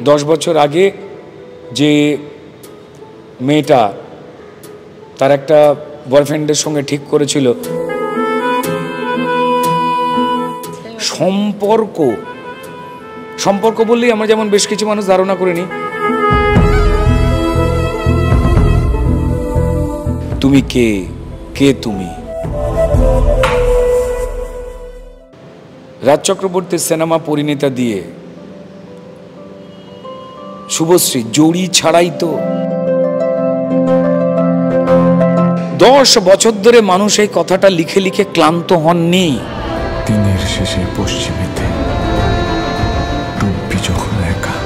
10 বছর আগে যে মেয়েটা তার একটা বয়ফ্রেন্ডের সঙ্গে ঠিক করেছিল, সম্পর্ক বললেই আমরা যেমন বেশ কিছু মানুষ ধারণা করে নিই, তুমি কে তুমি। রাজ চক্রবর্তীর সিনেমা পরিণীতা দিয়ে শুভশ্রী জড়ি ছাড়াই তো 10 বছর ধরে মানুষ এই কথাটা লিখে লিখে ক্লান্ত হননি। দিনের শেষে পশ্চিমেতে ডুববি যখন একা,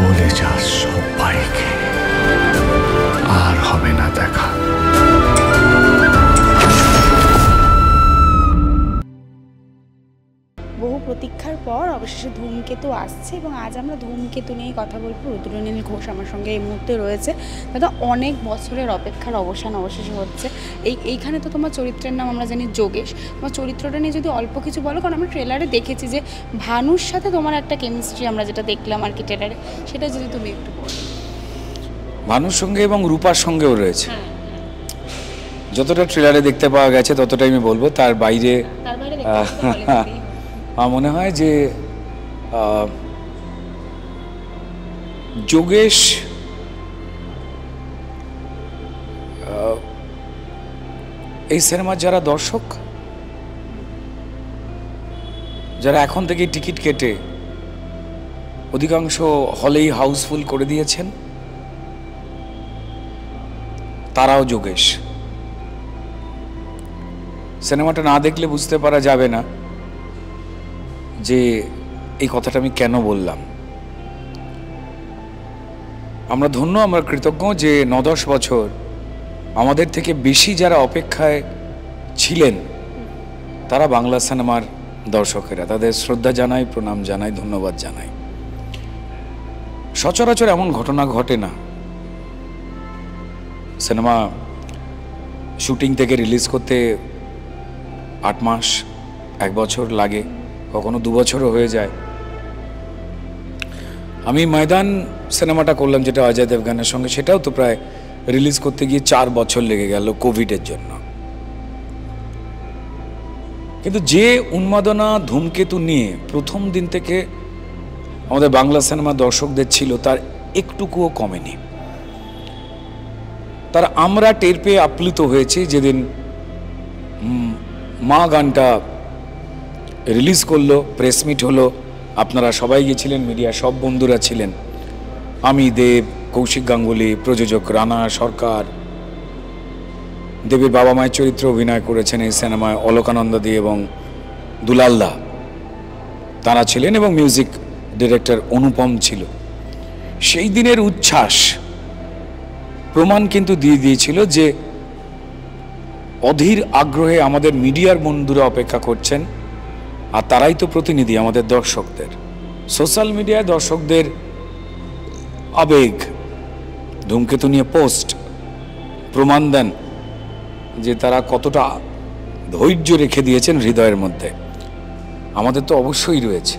বলে যাস সবাইকে আর হবে না দেখা। বহু প্রতীক্ষার পর অবশেষে ধূমকেতু আসছে এবং আজ আমরা ধূমকেতু নিয়ে কথা বলবো। রুদ্রনীল ঘোষ আমার সঙ্গে এই মুহূর্তে রয়েছে। দাদা, অনেক বছরের অপেক্ষার অবসান অবশেষে হচ্ছে। এইখানে তো তোমার চরিত্রের নাম আমরা জানি যোগেশ। তোমার চরিত্রটা নিয়ে যদি অল্প কিছু বলো, কারণ আমরা ট্রেলারে দেখেছি যে ভানুর সাথে তোমার একটা কেমিস্ট্রি আমরা যেটা দেখলাম আর কি ট্রেলারে, সেটা যদি তুমি একটু বলো। ভানুর সঙ্গে এবং রূপার সঙ্গেও রয়েছে, যতটা ট্রেলারে দেখতে পাওয়া গেছে ততটাই আমি বলবো। তার বাইরে আমার মনে হয় যে যোগেশ এই সিনেমার যারা দর্শক, যারা এখন থেকে টিকিট কেটে অধিকাংশ হলেই হাউসফুল করে দিয়েছেন, তারাও যোগেশ। সিনেমাটা না দেখলে বুঝতে পারা যাবে না যে এই কথাটা আমি কেন বললাম। আমরা ধন্য, আমরা কৃতজ্ঞ যে 9-10 বছর আমাদের থেকে বেশি যারা অপেক্ষায় ছিলেন তারা বাংলা সিনেমার দর্শকেরা। তাদের শ্রদ্ধা জানাই, প্রণাম জানাই, ধন্যবাদ জানাই। সচরাচর এমন ঘটনা ঘটে না। সিনেমা শুটিং থেকে রিলিজ করতে 8 মাস, 1 বছর লাগে, কখনো 2 বছরও হয়ে যায়। আমি ময়দান সিনেমাটা করলাম যেটা অজয় দেবগানের সঙ্গে, সেটাও তো প্রায় রিলিজ করতে গিয়ে 4 বছর লেগে গেল কোভিডের জন্য। কিন্তু যে উন্মাদনা ধূমকেতু নিয়ে প্রথম দিন থেকে আমাদের বাংলা সিনেমা দর্শকদের ছিল তার একটুকুও কমেনি। তার আমরা টের পেয়ে আপ্লুত হয়েছে যেদিন মা গানটা রিলিজ করলো, প্রেস মিট হলো, আপনারা সবাই গেছিলেন, মিডিয়া সব বন্ধুরা ছিলেন, আমি, দেব, কৌশিক গাঙ্গুলি, প্রযোজক রানা সরকার, দেবের বাবা মায়ের চরিত্রে অভিনয় করেছেন এই সিনেমায় অলোকানন্দ দে এবং দুলালদা, তারা ছিলেন, এবং মিউজিক ডিরেক্টর অনুপম ছিল। সেই দিনের উচ্ছ্বাস প্রমাণ কিন্তু দিয়ে দিয়েছিল যে অধীর আগ্রহে আমাদের মিডিয়ার বন্ধুরা অপেক্ষা করছেন, আর তারাই তো প্রতিনিধি আমাদের দর্শকদের। সোশ্যাল মিডিয়ায় দর্শকদের আবেগ, ধূমকেতু নিয়ে পোস্ট প্রমাণ দেন যে তারা কতটা ধৈর্য রেখে দিয়েছেন হৃদয়ের মধ্যে। আমাদের তো অবশ্যই রয়েছে।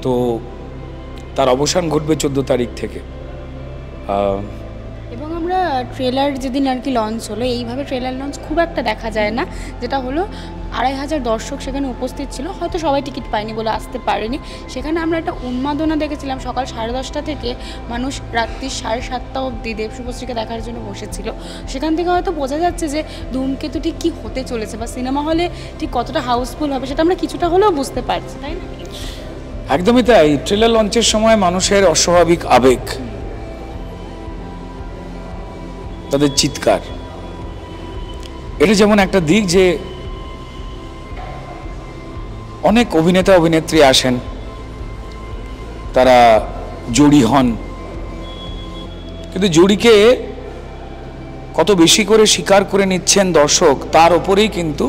তো তার অবসান ঘটবে 14 তারিখ থেকে। এবং আমরা ট্রেলার যেদিন আর কি লঞ্চ হলো, এইভাবে ট্রেলার লঞ্চ খুব একটা দেখা যায় না, যেটা হলো 2500 দর্শক সেখানে উপস্থিত ছিল। হয়তো সবাই টিকিট পায়নি বলে আসতে পারেনি। সেখানে আমরা একটা উন্মাদনা দেখেছিলাম। সকাল 10:30 থেকে মানুষ রাত্রি 7:30 অবধি দেব শুভশ্রীকে দেখার জন্য বসেছিল। সেখান থেকে হয়তো বোঝা যাচ্ছে যে ধূমকেতুটি কী হতে চলেছে বা সিনেমা হলে ঠিক কতটা হাউসফুল হবে সেটা আমরা কিছুটা হলেও বুঝতে পারছি, তাই না? একদমই তাই। ট্রেলার লঞ্চের সময় মানুষের অস্বাভাবিক আবেগ, তাদের চিৎকার, এটা যেমন একটা দিক যে অনেক অভিনেতা অভিনেত্রী আসেন, তারা জড়ি হন, কিন্তু জড়িকে কত বেশি করে স্বীকার করে নিচ্ছেন দর্শক, তার উপরেই কিন্তু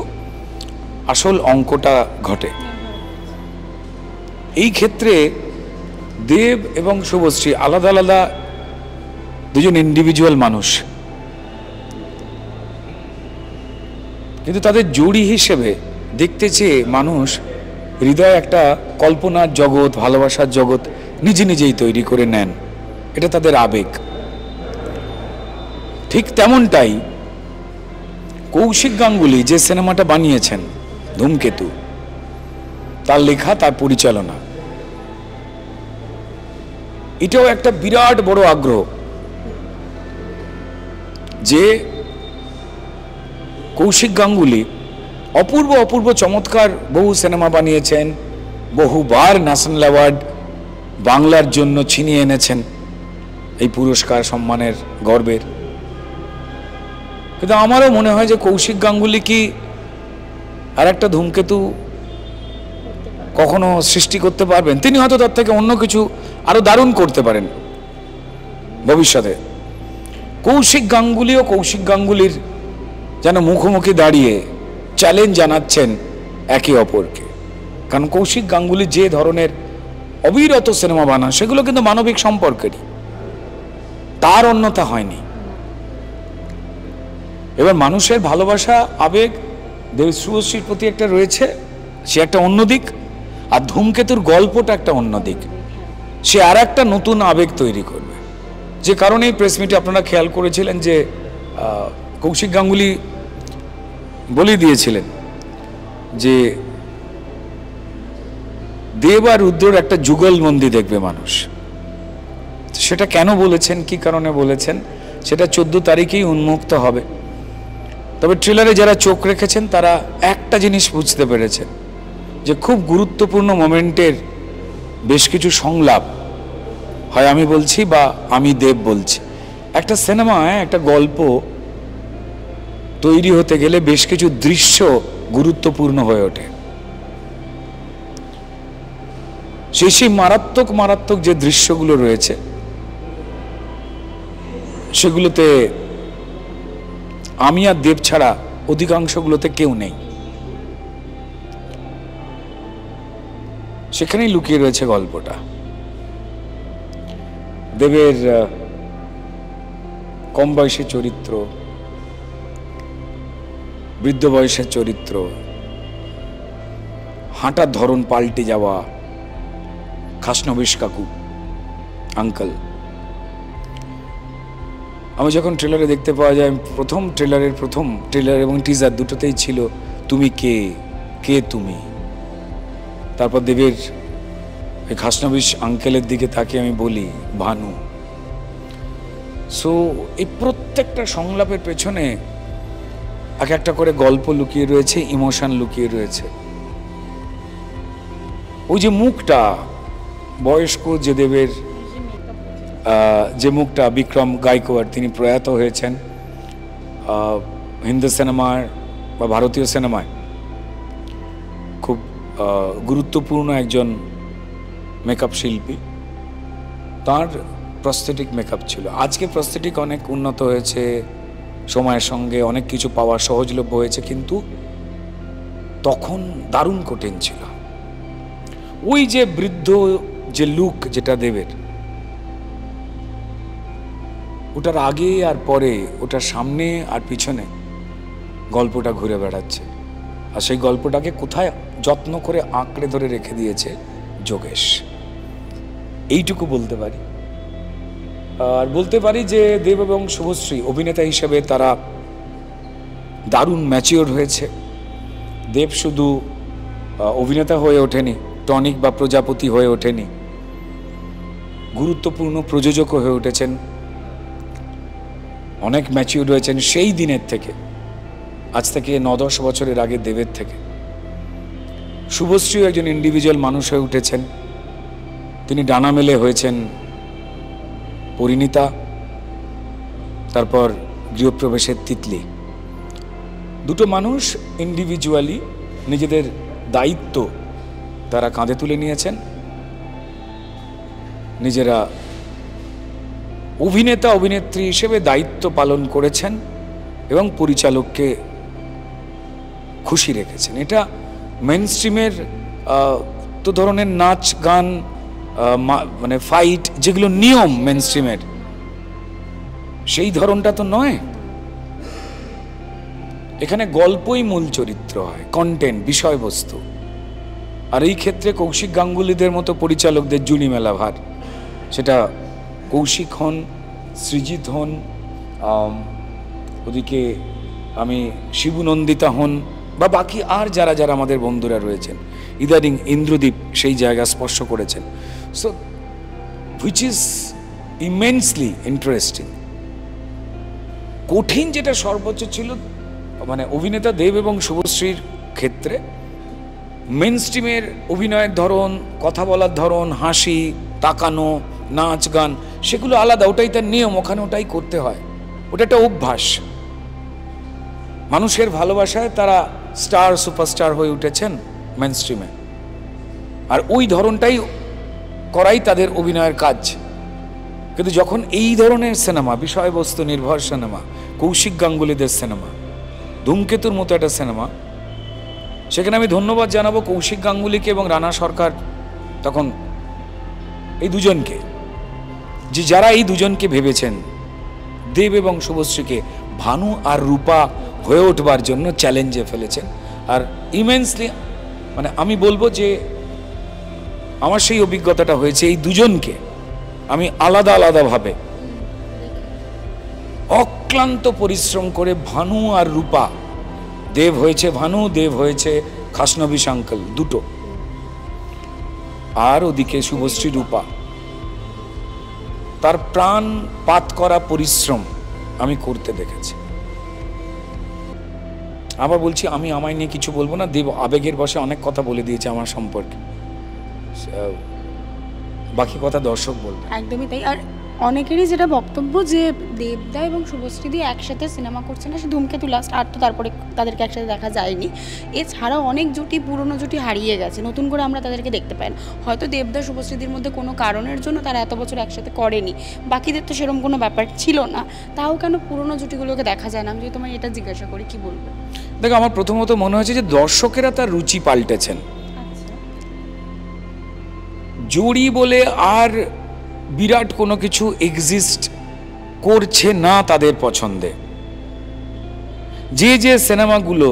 আসল অঙ্কটা ঘটে। এই ক্ষেত্রে দেব এবং শুভশ্রী আলাদা আলাদা দুজন ইন্ডিভিজুয়াল মানুষ, কিন্তু তাদের জুড়ি হিসেবে দেখতে চেয়ে মানুষ হৃদয়ে একটা কল্পনার জগৎ, ভালোবাসার জগৎ নিজে নিজেই তৈরি করে নেন, এটা তাদের আবেগ। ঠিক তেমনটাই কৌশিক গাঙ্গুলি যে সিনেমাটা বানিয়েছেন ধূমকেতু, তার লেখা, তার পরিচালনা, এটাও একটা বিরাট বড় আগ্রহ যে কৌশিক গাঙ্গুলি অপূর্ব অপূর্ব চমৎকার বহু সিনেমা বানিয়েছেন, বহুবার ন্যাশনাল অ্যাওয়ার্ড বাংলার জন্য ছিনিয়ে এনেছেন, এই পুরস্কার সম্মানের গর্বের। কিন্তু আমারও মনে হয় যে কৌশিক গাঙ্গুলি কি আর একটা ধূমকেতু কখনো সৃষ্টি করতে পারবেন? তিনি হয়তো তার থেকে অন্য কিছু আরো দারুণ করতে পারেন ভবিষ্যতে। কৌশিক গাঙ্গুলিও কৌশিক গাঙ্গুলির যেন মুখোমুখি দাঁড়িয়ে চ্যালেঞ্জ জানাচ্ছেন একে অপরকে। কারণ কৌশিক গাঙ্গুলি যে ধরনের অবিরত সিনেমা বানান, সেগুলো কিন্তু মানবিক সম্পর্কেরই, তার অন্যতা হয়নি। এবার মানুষের ভালোবাসা, আবেগ দেব শুভশ্রীর প্রতি একটা রয়েছে, সে একটা অন্য দিক, আর ধূমকেতুর গল্পটা একটা অন্য দিক, সে আর একটা নতুন আবেগ তৈরি করবে। যে কারণে এই প্রেস মিটে আপনারা খেয়াল করেছিলেন যে কৌশিক গাঙ্গুলি বলে দিয়েছিলেন যে দেব আর রুদ্রর একটা যুগলবন্দি দেখবে মানুষ। সেটা কেন বলেছেন, কি কারণে বলেছেন, সেটা 14 তারিখেই উন্মুক্ত হবে। তবে ট্রেলারে যারা চোখ রেখেছেন তারা একটা জিনিস বুঝতে পেরেছেন যে খুব গুরুত্বপূর্ণ মোমেন্টের বেশ কিছু সংলাপ, হয় আমি বলছি বা আমি দেব বলছি। একটা সিনেমায় একটা গল্প তৈরি হতে গেলে বেশ কিছু দৃশ্য গুরুত্বপূর্ণ হয়ে ওঠে। সেই মারাত্মক মারাত্মক যে দৃশ্যগুলো রয়েছে সেগুলোতে আমি আর দেব ছাড়া অধিকাংশগুলোতে কেউ নেই। সেখানেই লুকিয়ে রয়েছে গল্পটা। দেবের কম বয়সের চরিত্র, বৃদ্ধ বয়সের চরিত্র, হাঁটার ধরন পাল্টে যাওয়া, খাসনবিশ কাকু আঙ্কেল। আমি যখন ট্রেলারে দেখতে পাওয়া যায়, প্রথম ট্রেলার এবং টিজার দুটোতেই ছিল তুমি কে, কে তুমি। তারপর দেবের এই খাসনবিশ আঙ্কেলের দিকে তাকে আমি বলি ভানু। সো এই প্রত্যেকটা সংলাপের পেছনে এক একটা করে গল্প লুকিয়ে রয়েছে, ইমোশন লুকিয়ে রয়েছে। ওই যে মুখটা, বয়স্ক যে দেবের যে মুখটা, বিক্রম গায়কোয়াড়, তিনি প্রয়াত হয়েছেন হিন্দি সিনেমার বা ভারতীয় সিনেমায় খুব গুরুত্বপূর্ণ একজন মেকআপ শিল্পী। তার প্রস্থেটিক মেকআপ ছিল। আজকে প্রস্থেটিক অনেক উন্নত হয়েছে, সময়ের সঙ্গে অনেক কিছু পাওয়া সহজলভ্য হয়েছে, কিন্তু তখন দারুণ কঠিন ছিল। ওই যে বৃদ্ধ যে লুক যেটা দেবের, ওটার আগে আর পরে, ওটার সামনে আর পিছনে গল্পটা ঘুরে বেড়াচ্ছে। আর সেই গল্পটাকে কোথায় যত্ন করে আঁকড়ে ধরে রেখে দিয়েছে যোগেশ, এইটুকু বলতে পারি। আর বলতে পারি যে দেব এবং শুভশ্রী অভিনেতা হিসেবে তারা দারুণ ম্যাচিওর হয়েছে। দেব শুধু অভিনেতা হয়ে ওঠেনি, টনিক বা প্রজাপতি হয়ে ওঠেনি, গুরুত্বপূর্ণ প্রযোজকও হয়ে উঠেছেন, অনেক ম্যাচিওর হয়েছেন সেই দিনের থেকে, আজ থেকে 9-10 বছরের আগে দেবের থেকে। শুভশ্রীও একজন ইন্ডিভিজুয়াল মানুষ হয়ে উঠেছেন, তিনি ডানা মেলে হয়েছেন পরিণীতা, তারপর গৃহপ্রবেশের তিতলি। দুটো মানুষ ইন্ডিভিজুয়ালি নিজেদের দায়িত্ব তারা কাঁধে তুলে নিয়েছেন, নিজেরা অভিনেতা অভিনেত্রী হিসেবে দায়িত্ব পালন করেছেন এবং পরিচালককে খুশি রেখেছেন। এটা মেইন স্ট্রিমের তো ধরনের নাচ গান মানে ফাইট যেগুলো নিয়ম মেইন স্ট্রিমের, সেই ধরনটা তো নয়। এখানে গল্পই মূল চরিত্র হয়, কন্টেন্ট, বিষয়বস্তু। আর এই ক্ষেত্রে কৌশিক গাঙ্গুলিদের মতো পরিচালকদের জুনি মেলা ভার, সেটা কৌশিক হন, সৃজিত হন, ওদিকে আমি শিবু নন্দিতা হন, বা বাকি আর যারা যারা আমাদের বন্ধুরা রয়েছেন, ইদানিং ইন্দ্রদীপ সেই জায়গা স্পর্শ করেছেন। So which is immensely interesting. কঠিন যেটা সর্বোচ্চ ছিল মানে অভিনেতা দেব এবং শুভশ্রীর ক্ষেত্রে মেন স্ট্রিমের অভিনয়ের ধরন, কথা বলার ধরন, হাসি, তাকানো, নাচ গান, সেগুলো আলাদা, ওটাই তার নিয়ম, ওখানে ওটাই করতে হয়, ওটা একটা অভ্যাস। মানুষের ভালোবাসায় তারা স্টার সুপারস্টার হয়ে উঠেছেন মেন স্ট্রিমে, আর ওই ধরনটাই করাই তাদের অভিনয়ের কাজ। কিন্তু যখন এই ধরনের সিনেমা, বিষয়বস্তু নির্ভর সিনেমা, কৌশিক গাঙ্গুলিদের সিনেমা, ধূমকেতুর মতো একটা সিনেমা, সেখানে আমি ধন্যবাদ জানাবো কৌশিক গাঙ্গুলিকে এবং রানা সরকার, তখন এই দুজনকে, যে যারা এই দুজনকে ভেবেছেন দেব এবং শুভশ্রীকে ভানু আর রূপা হয়ে উঠবার জন্য চ্যালেঞ্জে ফেলেছেন। আর ইমেন্সলি মানে আমি বলবো যে আমার সেই অভিজ্ঞতাটা হয়েছে, এই দুজনকে আমি আলাদা আলাদাভাবে অক্লান্ত পরিশ্রম করে ভানু আর রূপা, দেব হয়েছে ভানু, দেব হয়েছে খাসনবিশ আঙ্কেল দুটো, আর ওদিকে শুভশ্রী রূপা, তার প্রাণ পাত করা পরিশ্রম আমি করতে দেখেছি। আবার বলছি, আমি আমায় নিয়ে কিছু বলবো না, দেব আবেগের বশে অনেক কথা বলে দিয়েছে আমার সম্পর্কে, বাকি কথা দর্শক বলবে। একদমই তাই। আর অনেকেরই যেটা বক্তব্য যে দেবদা এবং শুভশ্রী দিয়ে একসাথে সিনেমা করছে না, সে ধূমকেতু লাস্ট, আর তো তারপরে তাদেরকে একসাথে দেখা যায়নি। এছাড়াও অনেক জুটি, পুরনো জুটি হারিয়ে গেছে, নতুন করে আমরা তাদেরকে দেখতে পাই না। হয়তো দেবদা শুভশ্রীদের মধ্যে কোনো কারণের জন্য তারা এত বছর একসাথে করেনি, বাকিদের তো সেরকম কোনো ব্যাপার ছিল না, তাও কেন পুরনো জুটিগুলোকে দেখা যায় না? আমি যদি তোমায় এটা জিজ্ঞাসা করি, কি বলবো? দেখো, আমার প্রথমত মনে হয়েছে যে দর্শকেরা তার রুচি পাল্টেছেন। জুড়ি বলে আর বিরাট কোনো কিছু এক্সিস্ট করছে না তাদের পছন্দে। যে যে সিনেমাগুলো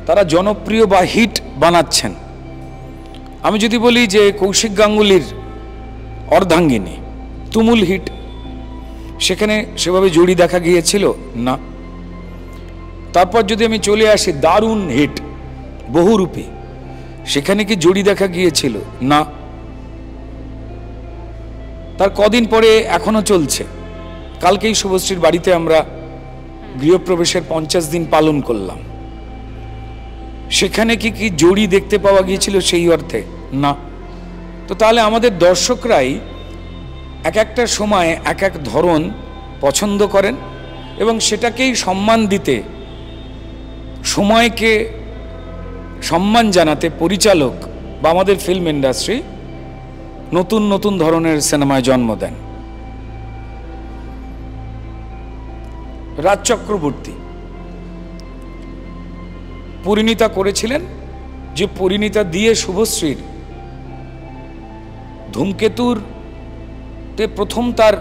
তারা জনপ্রিয় বা হিট বানাচ্ছেন, আমি যদি বলি যে কৌশিক গাঙ্গুলির অর্ধাঙ্গিনী তুমুল হিট, সেখানে সেভাবে জুড়ি দেখা গিয়েছিল না। তারপর যদি আমি চলে আসি দারুণ হিট বহুরূপী, সেখানে কি জুড়ি দেখা গিয়েছিল না। তার কদিন পরে এখনো চলছে, কালকেই শুভশ্রীর বাড়িতে আমরা গৃহপ্রবেশের 50 দিন পালন করলাম, সেখানে কি কি জড়ি দেখতে পাওয়া গিয়েছিল সেই অর্থে? না। তো তাহলে আমাদের দর্শকরাই এক একটা সময় এক এক ধরন পছন্দ করেন, এবং সেটাকেই সম্মান দিতে, সময়কে সম্মান জানাতে পরিচালক বা আমাদের ফিল্ম ইন্ডাস্ট্রি নতুন নতুন ধরনের সিনেমায় জন্ম দেন। রাজ চক্রবর্তী পরিণীতা করেছিলেন, যে পরিণীতা দিয়ে শুভশ্রীর ধূমকেতুর তে প্রথম তার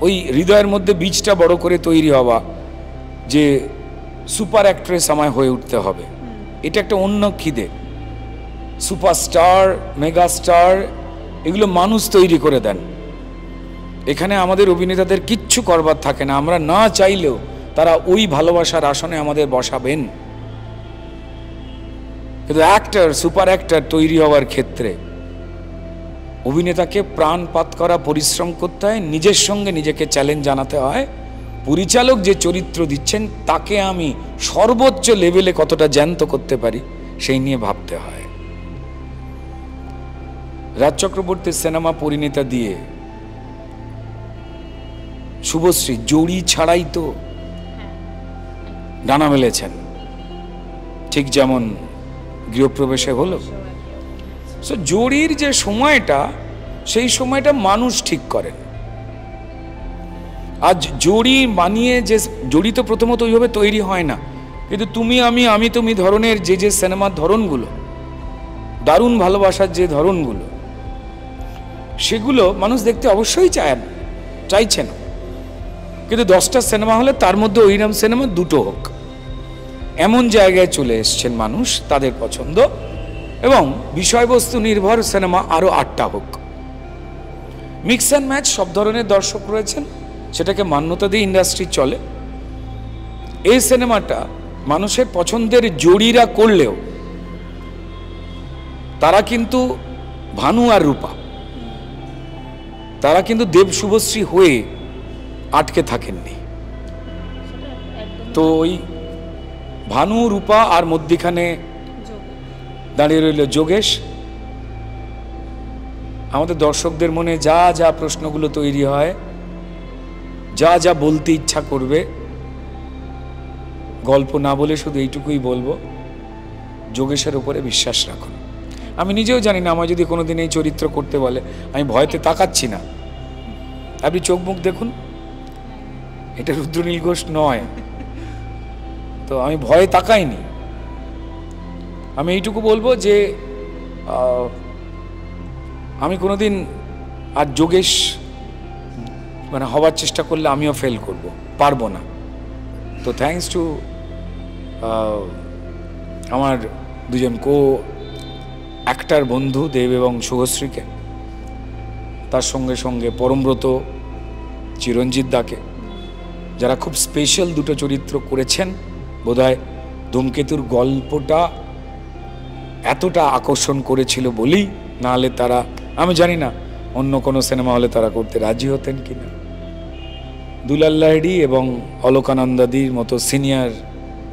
ওই হৃদয়ের মধ্যে বীজটা বড় করে তৈরি হওয়া, যে সুপার অ্যাক্ট্রেস আমায় হয়ে উঠতে হবে, এটা একটা অন্য খিদে। সুপারস্টার, মেগাস্টার, এগুলো মানুষ তৈরি করে দেন। এখানে আমাদের অভিনেতাদের কিচ্ছু করবার থাকে না, আমরা না চাইলেও তারা ওই ভালোবাসার আসনে আমাদের বসাবেন। কিন্তু অ্যাক্টর, সুপার অ্যাক্টর তৈরি হওয়ার ক্ষেত্রে অভিনেতাকে প্রাণপাত করা, পরিশ্রম করতে হয়, নিজের সঙ্গে নিজেকে চ্যালেঞ্জ জানাতে হয়। পরিচালক যে চরিত্র দিচ্ছেন তাকে আমি সর্বোচ্চ লেভেলে কতটা জ্যান্ত করতে পারি সেই নিয়ে ভাবতে হয়। রাজ চক্রবর্তীর সিনেমা পরিণীতা দিয়ে শুভশ্রী জড়ি ছাড়াই তো ডানা মেলেছেন, ঠিক যেমন গৃহপ্রবেশে হলো। সো জড়ির যে সময়টা, সেই সময়টা মানুষ ঠিক করেন। আজ জড়ি বানিয়ে, যে জড়ি তো প্রথমত ওইভাবে তৈরি হয় না, কিন্তু তুমি আমি, আমি তুমি ধরনের যে যে সিনেমার ধরনগুলো, দারুণ ভালোবাসার যে ধরনগুলো, সেগুলো মানুষ দেখতে অবশ্যই চাইছেন। কিন্তু 10টা সিনেমা হলে তার মধ্যে ওইরকম সিনেমা 2টো হোক, এমন জায়গায় চলে এসছেন মানুষ, তাদের পছন্দ। এবং বিষয়বস্তু নির্ভর সিনেমা আরও 8টা হোক। মিক্স অ্যান্ড ম্যাচ সব ধরনের দর্শক রয়েছেন, সেটাকে মান্যতা দিয়ে ইন্ডাস্ট্রি চলে। এই সিনেমাটা মানুষের পছন্দের জড়িরা করলেও তারা কিন্তু ভানু আর রূপা, তারা কিন্তু দেব শুভশ্রী হয়ে আটকে থাকেননি। তো ওই ভানু রূপা আর মধ্যিখানে দাঁড়িয়ে রইল যোগেশ। আমাদের দর্শকদের মনে যা যা প্রশ্নগুলো তৈরি হয়, যা যা বলতে ইচ্ছা করবে, গল্প না বলে শুধু এইটুকুই বলবো, যোগেশের উপরে বিশ্বাস রাখুন। আমি নিজেও জানি না, আমার যদি কোনোদিন এই চরিত্র করতে বলে, আমি ভয়তে তাকাচ্ছি না। আপনি চোখ মুখ দেখুন, এটা রুদ্রনীল ঘোষ নয়, তো আমি ভয়ে তাকাইনি। আমি এইটুকু বলবো যে আমি কোনোদিন আর যোগেশ মানে হবার চেষ্টা করলে আমিও ফেল করব, পারবো না। তো থ্যাঙ্কস টু আমার দুজন কো অ্যাক্টার বন্ধু দেব এবং শুভশ্রীকে, তার সঙ্গে সঙ্গে পরমব্রত, চিরঞ্জিত দাকে, যারা খুব স্পেশাল দুটো চরিত্র করেছেন। বোধহয় ধূমকেতুর গল্পটা এতটা আকর্ষণ করেছিল বলেই, নাহলে তারা, আমি জানি না অন্য কোনো সিনেমা হলে তারা করতে রাজি হতেন কিনা। দুলাল লাহিড়ী এবং অলোকানন্দাদির মতো সিনিয়র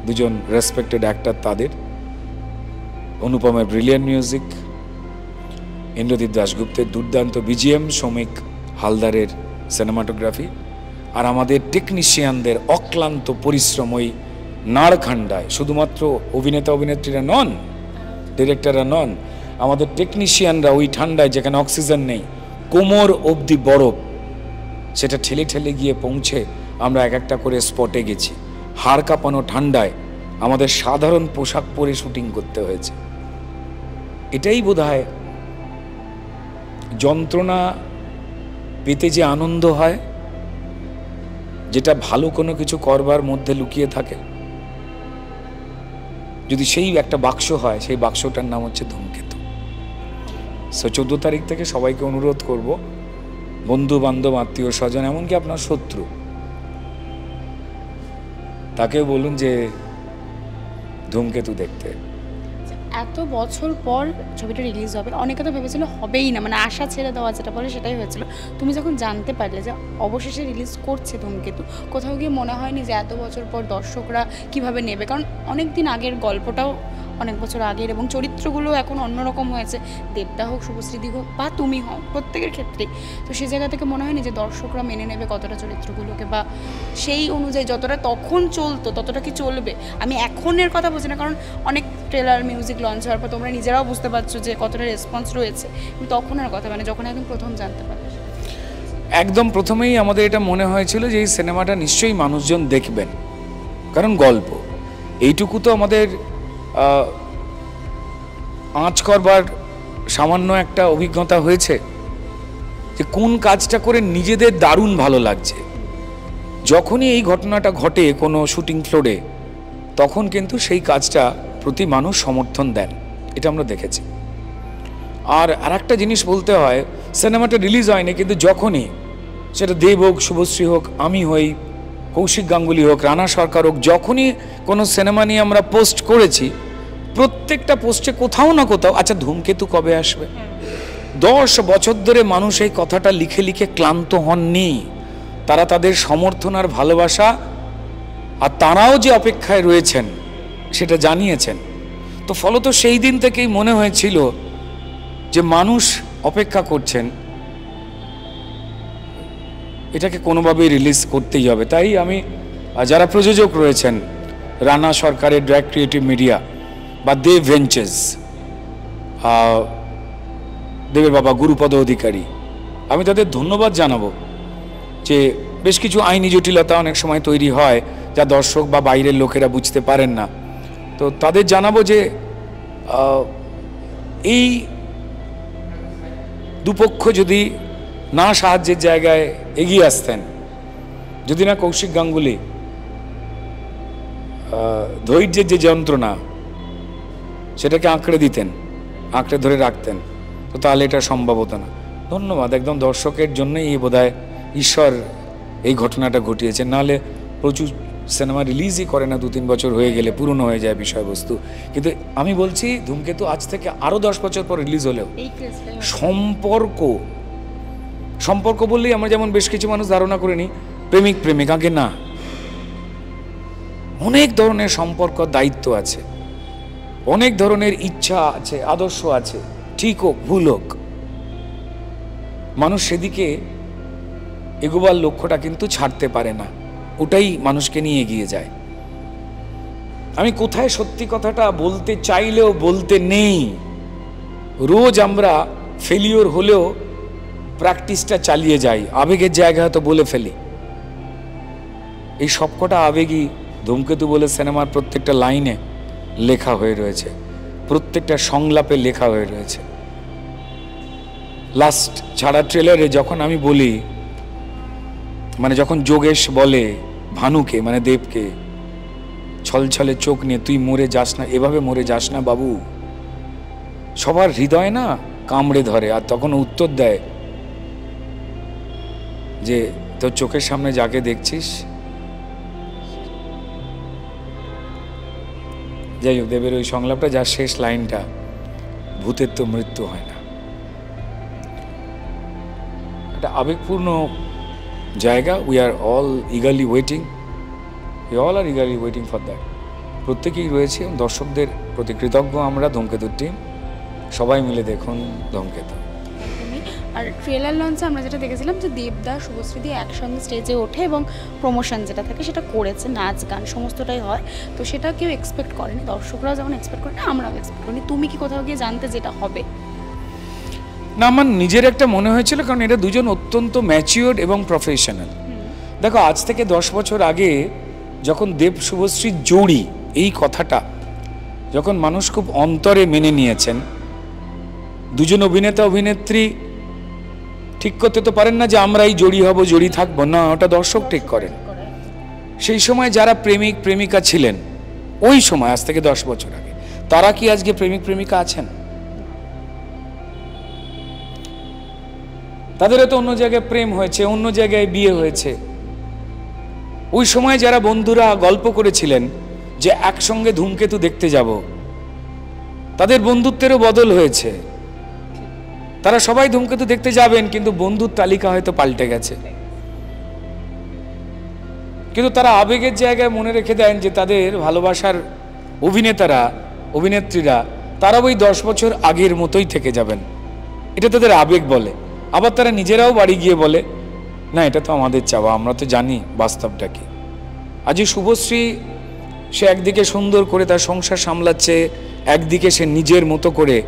দুজন রেসপেক্টেড অ্যাক্টর, তাদের, অনুপমের ব্রিলিয়ান্ট মিউজিক, ইন্দ্রদীপ দাশগুপ্তের দুর্দান্ত বিজিএম, সৌমিক হালদারের সিনেমাটোগ্রাফি, আর আমাদের টেকনিশিয়ানদের অক্লান্ত পরিশ্রম। ওই নাড়খান্ডায় শুধুমাত্র অভিনেতা অভিনেত্রীরা নন, ডিরেক্টররা নন, আমাদের টেকনিশিয়ানরা ওই ঠান্ডায় যেখানে অক্সিজেন নেই, কোমর অবধি বরফ, সেটা ঠেলে ঠেলে গিয়ে পৌঁছে আমরা এক একটা করে স্পটে গেছি। হাড় কাঁপানো ঠান্ডায় আমাদের সাধারণ পোশাক পরে শুটিং করতে হয়েছে। এটাই বোধহয় যন্ত্রণা পেতে যে আনন্দ হয়, যেটা ভালো কোনো কিছু করবার মধ্যে লুকিয়ে থাকে, যদি সেই একটা বাক্স হয়, সেই বাক্সটার নাম হচ্ছে ধূমকেতু। 14 তারিখ থেকে সবাইকে অনুরোধ করব, বন্ধু বান্ধব, আত্মীয় স্বজন, এমনকি আপনার শত্রু, তাকেও বলুন যে ধূমকেতু দেখতে। এত বছর পর ছবিটা রিলিজ হবে, অনেকে তো ভেবেছিল হবেই না, মানে আশা ছেড়ে দেওয়া যেটা বলে সেটাই হয়েছিল। তুমি যখন জানতে পারলে যে অবশেষে রিলিজ করছে ধূমকেতু, কোথাও গিয়ে মনে হয়নি যে এত বছর পর দর্শকরা কিভাবে নেবে? কারণ অনেক দিন আগের গল্পটাও, অনেক বছর আগের, এবং চরিত্রগুলো এখন অন্যরকম হয়েছে, দেবদা হোক, শুভশ্রীদি হোক বা তুমি হোক, প্রত্যেকের ক্ষেত্রেই। তো সেই জায়গা থেকে মনে হয়নি যে দর্শকরা মেনে নেবে কতটা চরিত্রগুলোকে, বা সেই অনুযায়ী যতটা তখন চলতো ততটা কি চলবে? আমি এখনের কথা বলছি না, কারণ অনেক ট্রেলার মিউজিক লঞ্চ হওয়ার পর তোমরা নিজেরাও বুঝতে পারছো যে কতটা রেসপন্স রয়েছে। কিন্তু তখনের কথা, মানে যখন একদম প্রথম জানতে পারলে। একদম প্রথমেই আমাদের এটা মনে হয়েছিল যে এই সিনেমাটা নিশ্চয়ই মানুষজন দেখবেন, কারণ গল্প এইটুকু তো আমাদের আঁচ করবার সামান্য একটা অভিজ্ঞতা হয়েছে যে কোন কাজটা করে নিজেদের দারুণ ভালো লাগছে। যখনই এই ঘটনাটা ঘটে কোনো শুটিং ফ্লোরে, তখন কিন্তু সেই কাজটা প্রতি মানুষ সমর্থন দেন, এটা আমরা দেখেছি। আর আরেকটা জিনিস বলতে হয়, সিনেমাটা রিলিজ হয়নি, কিন্তু যখনই সেটা দেব হোক, শুভশ্রী হোক, আমি হই, কৌশিক গাঙ্গুলি হোক, রানা সরকার হোক, যখনই কোনো সিনেমা নিয়ে আমরা পোস্ট করেছি, প্রত্যেকটা পোস্টে কোথাও না কোথাও, আচ্ছা ধূমকেতু কবে আসবে? 10 বছর ধরে মানুষ এই কথাটা লিখে লিখে ক্লান্ত হননি। তারা তাদের সমর্থন আর ভালোবাসা, আর তারাও যে অপেক্ষায় রয়েছেন সেটা জানিয়েছেন। তো ফলত সেই দিন থেকেই মনে হয়েছিল যে মানুষ অপেক্ষা করছেন, এটাকে কোনোভাবেই রিলিজ করতেই হবে। তাই আমি, যারা প্রযোজক রয়েছেন, রানা সরকারের ডাইরেক্ট ক্রিয়েটিভ মিডিয়া বা দেব ভেঞ্চার্স, দেবের বাবা গুরুপদ অধিকারী, আমি তাদের ধন্যবাদ জানাবো যে বেশ কিছু আইনি জটিলতা অনেক সময় তৈরি হয় যা দর্শক বা বাইরের লোকেরা বুঝতে পারেন না। তো তাদের জানাবো যে এই দুপক্ষ যদি না সাহায্যের জায়গায় এগিয়ে আসতেন, যদি না কৌশিক গাঙ্গুলি ধৈর্যের যে যন্ত্রণা সেটাকে আঁকড়ে দিতেন, আঁকড়ে ধরে রাখতেন, তো তাহলে এটা সম্ভব হতো না। ধন্যবাদ, একদম দর্শকের জন্যই এই বোধহয় ঈশ্বর এই ঘটনাটা ঘটিয়েছেন, নাহলে প্রচুর সিনেমা রিলিজই করে না, 2-3 বছর হয়ে গেলে পুরনো হয়ে যায় বিষয়বস্তু। কিন্তু আমি বলছি ধূমকেতু আজ থেকে আরও 10 বছর পর রিলিজ হলেও সম্পর্ক বললেই আমরা যেমন বেশ কিছু মানুষ ধারণা করে নিই প্রেমিক প্রেমিক, আগে না, অনেক ধরনের সম্পর্ক, দায়িত্ব আছে, অনেক ধরনের ইচ্ছা আছে, আদর্শ আছে, ঠিক হোক ভুল হোক, মানুষ সেদিকে এগোবার লক্ষ্যটা কিন্তু ছাড়তে পারে না, ওটাই মানুষকে নিয়ে এগিয়ে যায়। আমি কোথায় সত্যি কথাটা বলতে চাইলেও বলতে নেই, রোজ আমরা ফেলিওর হলেও প্র্যাকটিসটা চালিয়ে যাই, আবেগের জায়গা হয়তো বলে ফেলি। এই সবকটা আবেগই ধূমকেতু বলে সিনেমার প্রত্যেকটা লাইনে লেখা হয়ে রয়েছে, প্রত্যেকটা সংলাপে লেখা হয়ে রয়েছে। লাস্ট ছাড়া ট্রেলারে যখন আমি বলি, মানে যখন যোগেশ বলে ভানুকে, মানে দেবকে, ছলছলে চোখ নিয়ে তুই মরে যাস না, এভাবে মরে যাস না বাবু, সবার হৃদয় না কামড়ে ধরে। আর তখন উত্তর দেয় যে তোর চোখের সামনে যাকে দেখছিস, যাই হোক, দেবের ওই সংলাপটা, যার শেষ লাইনটা, ভূতের তো মৃত্যু হয় না, একটা আবেগপূর্ণ জায়গা। We are all eagerly waiting, for that. প্রত্যেকেই রয়েছে, দর্শকদের প্রতি কৃতজ্ঞ আমরা, ধূমকেতুর টিম, সবাই মিলে দেখুন ধূমকেতু। আর ট্রেলার লঞ্চে আমরা যেটা দেখেছিলাম যে দেবদা শুভশ্রী একসঙ্গে স্টেজে ওঠে এবং প্রমোশন যেটা থাকে সেটা করেছে, নাচ গান সমস্তটাই হয়, তো সেটা কেউ এক্সপেক্ট করেনি, দর্শকরাও যেমন এক্সপেক্ট করেনি, আমরাও এক্সপেক্ট করিনি। তুমি কি কোথাও গিয়ে জানতে যেটা হবে? না, আমার নিজের একটা মনে হয়েছিল, কারণ এটা দুজন অত্যন্ত ম্যাচিওর্ড এবং প্রফেশনাল। দেখো, আজ থেকে 10 বছর আগে যখন দেব শুভশ্রীর জোড়ি, এই কথাটা যখন মানুষ খুব অন্তরে মেনে নিয়েছেন, দুজন অভিনেতা অভিনেত্রী ঠিক করতে তো পারেন না যে আমরা এই জড়ি হব, জড়ি থাকবো না, ওটা দর্শক ঠিক করেন। সেই সময় যারা প্রেমিক প্রেমিকা ছিলেন ওই সময়, আজ থেকে 10 বছর আগে, তারা কি আজকে প্রেমিক প্রেমিকা আছেন? তাদেরও তো অন্য জায়গায় প্রেম হয়েছে, অন্য জায়গায় বিয়ে হয়েছে। ওই সময় যারা বন্ধুরা গল্প করেছিলেন যে একসঙ্গে ধূমকেতু দেখতে যাব, তাদের বন্ধুত্বেরও বদল হয়েছে। তারা সবাই ধূমকেতু দেখতে যাবেন, কিন্তু বন্ধুর তালিকা হয়তো পাল্টে গেছে। কিন্তু তারা আবেগের জায়গায় মনে রেখে দেন যে তাদের ভালোবাসার অভিনেতারা অভিনেত্রীরা তারা ওই 10 বছর আগের মতোই থেকে যাবেন, এটা তাদের আবেগ বলে। আবার তারা নিজেরাও বাড়ি গিয়ে বলে, না এটা তো আমাদের চাওয়া, আমরা তো জানি বাস্তবটা কি। আজ শুভশ্রী, সে একদিকে সুন্দর করে তার সংসার সামলাচ্ছে, একদিকে সে নিজের মতো করে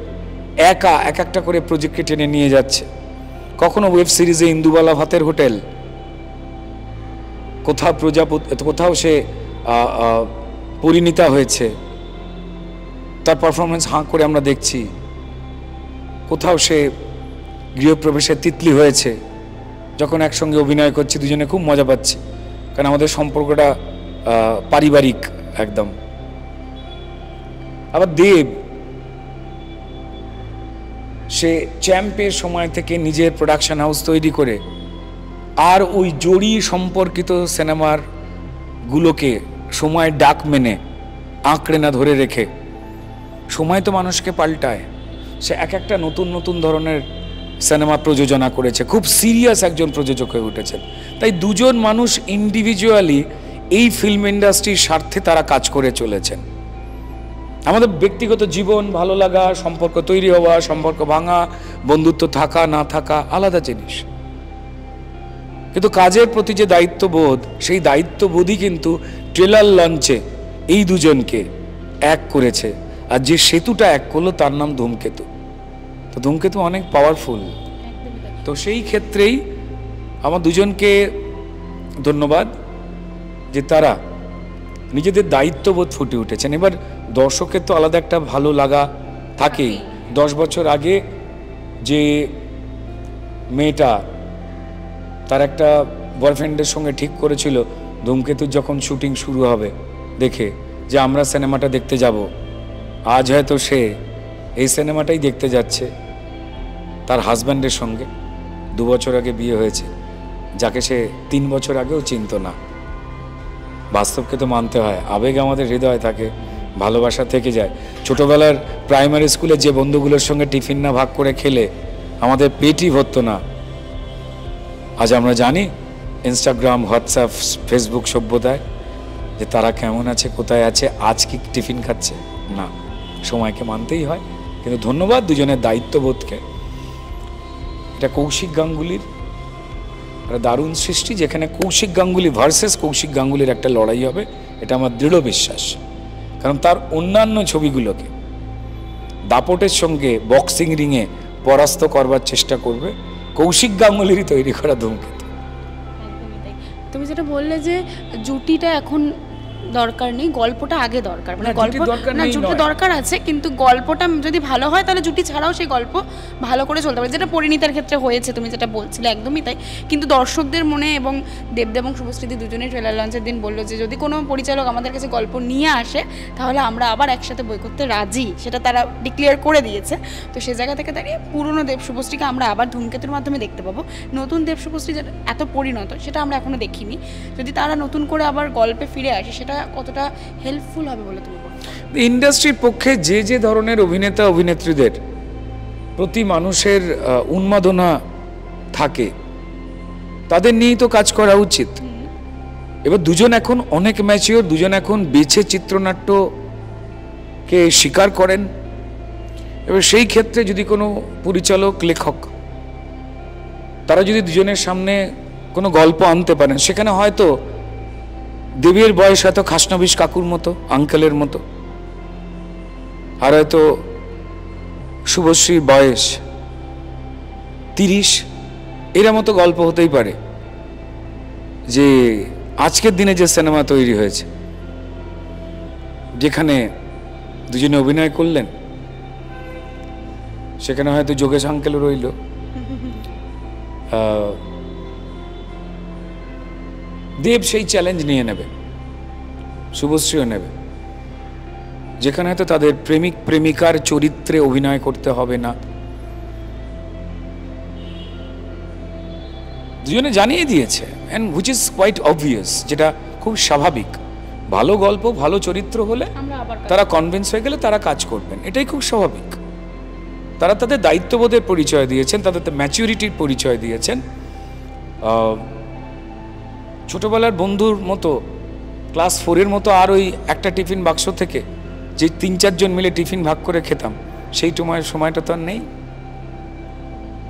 একা এক একটা করে প্রজেক্টকে টেনে নিয়ে যাচ্ছে। কখনো ওয়েব সিরিজে ইন্দুবালা ভাতের হোটেল, কোথাও প্রজাপতি, কোথাও সে পরিণীতা হয়েছে, তার পারফরমেন্স হাঁ করে আমরা দেখছি। কোথাও সে গৃহপ্রবেশের তিতলি হয়েছে, যখন একসঙ্গে অভিনয় করছি দুজনে খুব মজা পাচ্ছি, কারণ আমাদের সম্পর্কটা পারিবারিক একদম। আবার দেব, সে চ্যাম্পের সময় থেকে নিজের প্রোডাকশন হাউস তৈরি করে আর ওই জড়ি সম্পর্কিত সিনেমার গুলোকে সময়ের ডাক মেনে আঁকড়ে না ধরে রেখে, সময় তো মানুষকে পাল্টায়, সে এক একটা নতুন নতুন ধরনের সিনেমা প্রযোজনা করেছে, খুব সিরিয়াস একজন প্রযোজক হয়ে উঠেছেন। তাই দুজন মানুষ ইন্ডিভিজুয়ালি এই ফিল্ম ইন্ডাস্ট্রির স্বার্থে তারা কাজ করে চলেছেন। আমাদের ব্যক্তিগত জীবন, ভালো লাগা, সম্পর্ক তৈরি হওয়া, সম্পর্ক ভাঙা, বন্ধুত্ব থাকা না থাকা আলাদা জিনিস, কিন্তু কাজের প্রতি যে দায়িত্ববোধ, সেই দায়িত্ববোধই কিন্তু ট্রেলার লঞ্চে এই দুজনকে এক করেছে। আর যে সেতুটা এক করলো তার নাম ধূমকেতু। তো ধূমকেতু অনেক পাওয়ারফুল। তো সেই ক্ষেত্রেই আমার দুজনকে ধন্যবাদ যে তারা নিজেদের দায়িত্ববোধ ফুটে উঠেছেন। এবার দর্শকের তো আলাদা একটা ভালো লাগা থাকেই। 10 বছর আগে যে মেয়েটা তার একটা বয়ফ্রেন্ডের সঙ্গে ঠিক করেছিল ধূমকেতুর যখন শুটিং শুরু হবে দেখে যে আমরা সিনেমাটা দেখতে যাব, আজ হয়তো সে এই সিনেমাটাই দেখতে যাচ্ছে তার হাজব্যান্ডের সঙ্গে। 2 বছর আগে বিয়ে হয়েছে, যাকে সে 3 বছর আগেও চিনত না। বাস্তবকে তো মানতে হয়, আবেগ আমাদের হৃদয় থাকে, ভালোবাসা থেকে যায়। ছোটবেলার প্রাইমারি স্কুলে যে বন্ধুগুলোর সঙ্গে টিফিন না ভাগ করে খেলে আমাদের পেটই ভরতো না, আজ আমরা জানি ইনস্টাগ্রাম, হোয়াটসঅ্যাপ, ফেসবুক সভ্যতায় যে তারা কেমন আছে, কোথায় আছে, আজ কি টিফিন খাচ্ছে না। সময়কে মানতেই হয়। কিন্তু ধন্যবাদ দুজনের দায়িত্ববোধকে। এটা কৌশিক গাঙ্গুলির একটা দারুণ সৃষ্টি, যেখানে কৌশিক গাঙ্গুলি ভার্সেস কৌশিক গাঙ্গুলির একটা লড়াই হবে, এটা আমার দৃঢ় বিশ্বাস। কারণ তার অন্যান্য ছবিগুলোকে দাপটের সঙ্গে বক্সিং রিংয়ে পরাস্ত করবার চেষ্টা করবে কৌশিক গাঙ্গুলিরই তৈরি করা ধূমকেতু। তুমি যেটা বললে যে জুটিটা এখন দরকার নেই, গল্পটা আগে দরকার, মানে গল্প না, জুটি দরকার আছে, কিন্তু গল্পটা যদি ভালো হয় তাহলে জুটি ছাড়াও সেই গল্প ভালো করে চলতে পারে, যেটা পরিণীতার ক্ষেত্রে হয়েছে, তুমি যেটা বলছিলে একদমই তাই। কিন্তু দর্শকদের মনে, এবং দেবদা এবং শুভশ্রীদি দুজনেই ট্রেলার লঞ্চের দিন বললো যে যদি কোনো পরিচালক আমাদের কাছে গল্প নিয়ে আসে তাহলে আমরা আবার একসাথে বই করতে রাজি, সেটা তারা ডিক্লেয়ার করে দিয়েছে। তো সে জায়গা থেকে দাঁড়িয়ে পুরনো দেব শুভশ্রীকে আমরা আবার ধূমকেতুর মাধ্যমে দেখতে পাবো। নতুন দেব শুভশ্রী যেটা এত পরিণত সেটা আমরা এখনো দেখিনি, যদি তারা নতুন করে আবার গল্পে ফিরে আসে সেটা কতটা হেল্পফুল হবে বলে তুমি বলো? ইন্ডাস্ট্রির পক্ষে যে যে ধরনের অভিনেতা অভিনেত্রীদের প্রতি মানুষের উন্মাদনা থাকে তাদের নিয়েই তো কাজ করা উচিত। এবার দুজন এখন অনেক ম্যাচিওর, দুজন এখন বেছে চিত্রনাট্যকে স্বীকার করেন। এবার সেই ক্ষেত্রে যদি কোনো পরিচালক, লেখক তারা যদি দুজনের সামনে কোনো গল্প আনতে পারেন, সেখানে হয়তো দেবীর বয়স হয়তো খাসনবিশ কাকুর মতো, আঙ্কেলের মতো, আর হয়তো শুভশ্রীর বয়স 30, এরা মতো গল্প হতেই পারে। যে আজকের দিনে যে সিনেমা তৈরি হয়েছে, যেখানে দুজনে অভিনয় করলেন, সেখানে হয়তো যোগেশ আঙ্কেল রইল, দেব সেই চ্যালেঞ্জ নিয়ে নেবে, শুভশ্রীও নেবে, যেখানে হয়তো তাদের প্রেমিক প্রেমিকার চরিত্রে অভিনয় করতে হবে না। দুজনে জানিয়ে দিয়েছে, and which is quite obvious, যেটা খুব স্বাভাবিক। ভালো গল্প, ভালো চরিত্র হলে তারা কনভিন্স হয়ে গেলে তারা কাজ করবেন, এটাই খুব স্বাভাবিক। তারা তাদের দায়িত্ববোধের পরিচয় দিয়েছেন, তাদের ম্যাচুরিটির পরিচয় দিয়েছেন। ছোটবেলার বন্ধুর মতো, ক্লাস 4-এর মতো আর ওই একটা টিফিন বাক্স থেকে যে 3-4 জন মিলে টিফিন ভাগ করে খেতাম, সেই সময়টা তো আর নেই,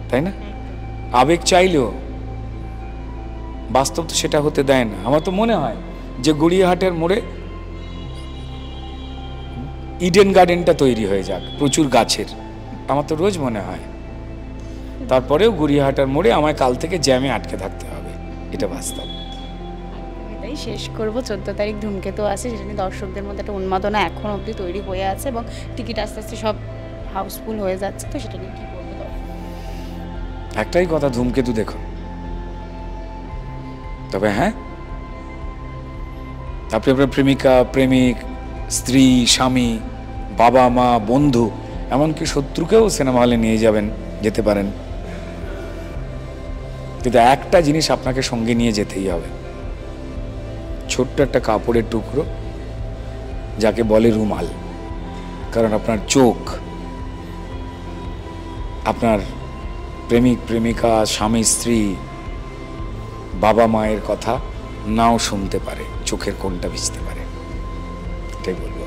তাই না? আবেগ চাইলেও বাস্তব তো সেটা হতে দেয় না। আমার তো মনে হয় যে গড়িয়াহাটের মোড়ে ইডেন গার্ডেনটা তৈরি হয়ে যাক, প্রচুর গাছের, আমার তো রোজ মনে হয়। তারপরেও গড়িয়াহাটের মোড়ে আমায় কাল থেকে জ্যামে আটকে থাকতে হবে, এটা বাস্তব। শেষ করব, 14 তারিখ ধূমকেতু আছে, সেটা নিয়ে দর্শকদের মধ্যে একটা উন্মাদনা এখন অবধি তৈরি হয়ে আছে এবং টিকিট আস্তে আস্তে সব হাউসফুল হয়ে যাচ্ছে। তো সেটা নিয়ে কি বলবো? একটাই কথা, ধূমকেতু দেখুন। তবে হ্যাঁ, আপনি আপনার প্রেমিকা, প্রেমিক, স্ত্রী, স্বামী, বাবা মা, বন্ধু, এমনকি শত্রুকেও সিনেমা হলে নিয়ে যেতে পারেন, কিন্তু একটা জিনিস আপনাকে সঙ্গে নিয়ে যেতেই হবে, ছোট্ট একটা কাপড়ের টুকরো, যাকে বলে রুমাল। কারণ আপনার চোখ আপনার প্রেমিক প্রেমিকা, স্বামী স্ত্রী, বাবা মায়ের কথা নাও শুনতে পারে, চোখের কোণটা ভিজতে পারে, এটাই বলবো।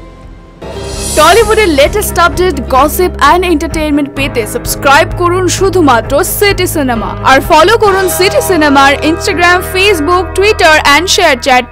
টলিউডের latest update, gossip and entertainment পেতে সাবস্ক্রাইব করুন শুধুমাত্র সিটি সিনেমা, আর ফলো করুন সিটি সিনেমার Instagram, Facebook, Twitter and ShareChat page.